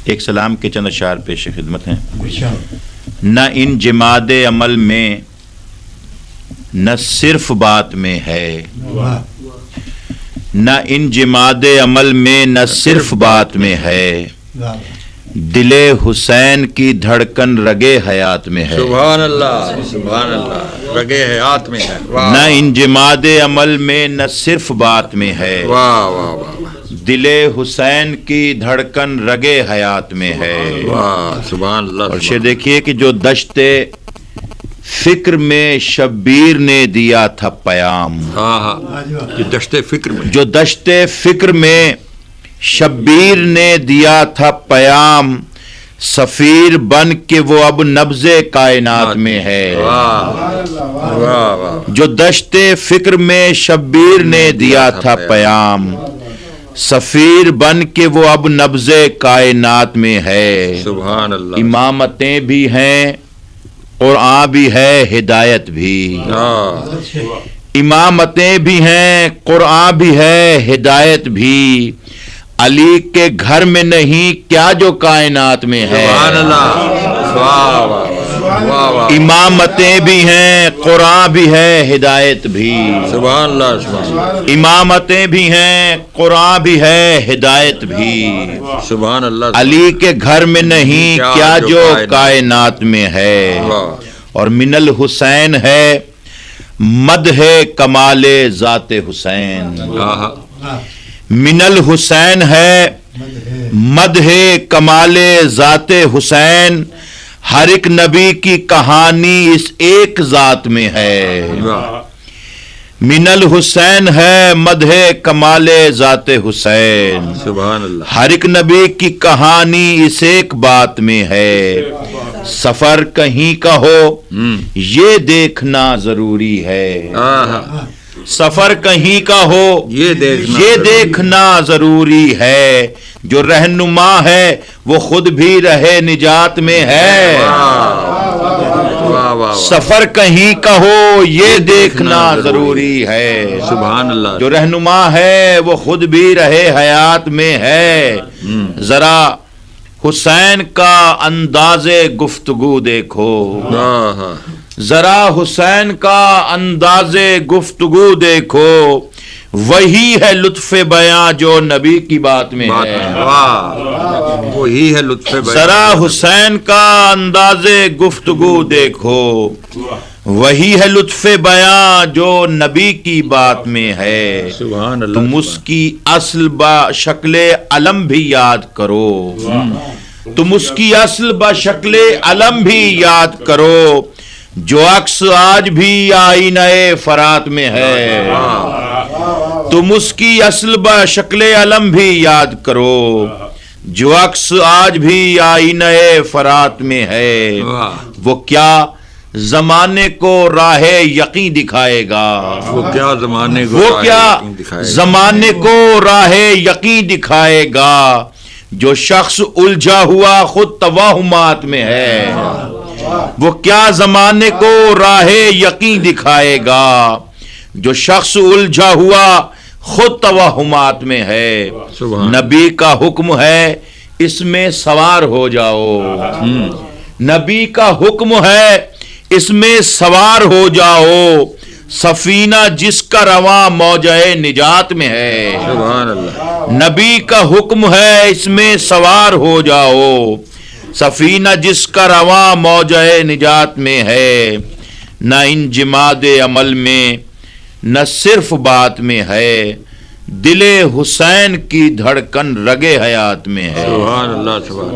ایک سلام کے چند اشعار پیش خدمت ہیں۔ نہ ان جماد عمل میں نہ صرف بات میں ہے، نہ ان جماد عمل میں نہ صرف بات میں ہے، دل حسین کی دھڑکن رگے حیات میں ہے۔ سبحان اللہ، سبحان اللہ، رگے حیات میں ہے۔ نہ ان جماد عمل میں نہ صرف بات میں ہے، واہ واہ واہ، دل حسین کی دھڑکن رگے حیات میں ہے۔ واہ سبحان اللہ۔ اور شعر دیکھیے کہ جو دشت فکر میں شبیر نے دیا تھا پیام، ہاں ہاں، جو دشت فکر میں، جو دشت فکر میں شبیر نے دیا تھا پیام، سفیر بن کے وہ اب نبض کائنات میں ہے۔ واہ واہ واہ، جو دشت فکر میں شبیر نے دیا تھا پیام، سفیر بن کے وہ اب نبض کائنات میں ہے۔ سبحان اللہ۔ امامتیں بھی ہیں قرآن بھی ہے ہدایت بھی، امامتیں بھی ہیں قرآن بھی ہے ہدایت بھی، علی کے گھر میں نہیں کیا جو کائنات میں ہے۔ سبحان اللہ، واہ واہ واہ واہ، امامتیں بھی ہیں قرآن بھی ہے ہدایت بھی، سبحان اللہ، سبحان اللہ، امامتیں بھی ہیں قرآن بھی ہے ہدایت بھی، سبحان اللہ، علی کے گھر میں نہیں کیا جو کائنات میں ہے۔ اور من الحسین ہے مدح کمال ذات حسین، من الحسین ہے مدح کمال ذات حسین، ہر ایک نبی کی کہانی اس ایک ذات میں ہے۔ من الحسین ہے مدح کمال ذات حسین، سبحان اللہ، ہر ایک نبی کی کہانی اس ایک بات میں ہے، سفر کہیں کا ہو یہ دیکھنا ضروری ہے، سفر کہیں کا ہو یہ دیکھنا ضروری ہے، جو رہنما ہے وہ خود بھی رہے نجات میں ہے، سفر کہیں کا ہو یہ دیکھنا ضروری ہے، سبحان اللہ، جو رہنما ہے وہ خود بھی رہے حیات میں ہے۔ ذرا حسین کا انداز گفتگو دیکھو، ذرا حسین کا انداز گفتگو دیکھو، وہی ہے لطف بیاں جو نبی کی بات میں ہے، وہی ہے لطف بیاں، ذرا حسین کا انداز گفتگو دیکھو، وہی ہے لطف بیاں جو نبی کی بات میں ہے، سبحان اللہ، تم اس کی اصل با شکل علم بھی یاد کرو، تم اس کی اصل با شکل علم بھی یاد کرو، جو عکس آج بھی آئینہ فرات میں ہے، تم اس کی اصل با شکل علم بھی یاد کرو، جو عکس آج بھی آئینہ فرات میں ہے، وہ کیا زمانے کو راہ یقین دکھائے گا، وہ کیا زمانے کو، وہ کیا زمانے کو راہ یقین دکھائے گا، جو شخص الجھا ہوا خود توہمات میں ہے، وہ کیا زمانے کو راہ یقین دکھائے گا، جو شخص الجھا ہوا خود توہمات میں ہے، نبی کا حکم ہے اس میں سوار ہو جاؤ، نبی کا حکم ہے اس میں سوار ہو جاؤ، سفینہ جس کا رواں موجہ نجات میں ہے، سبحان اللہ، نبی کا حکم ہے اس میں سوار ہو جاؤ، سفینہ جس کا رواں موجہ نجات میں ہے، نہ ان جماد عمل میں نہ صرف بات میں ہے، دل حسین کی دھڑکن رگے حیات میں ہے۔ سبحان اللہ، سبحان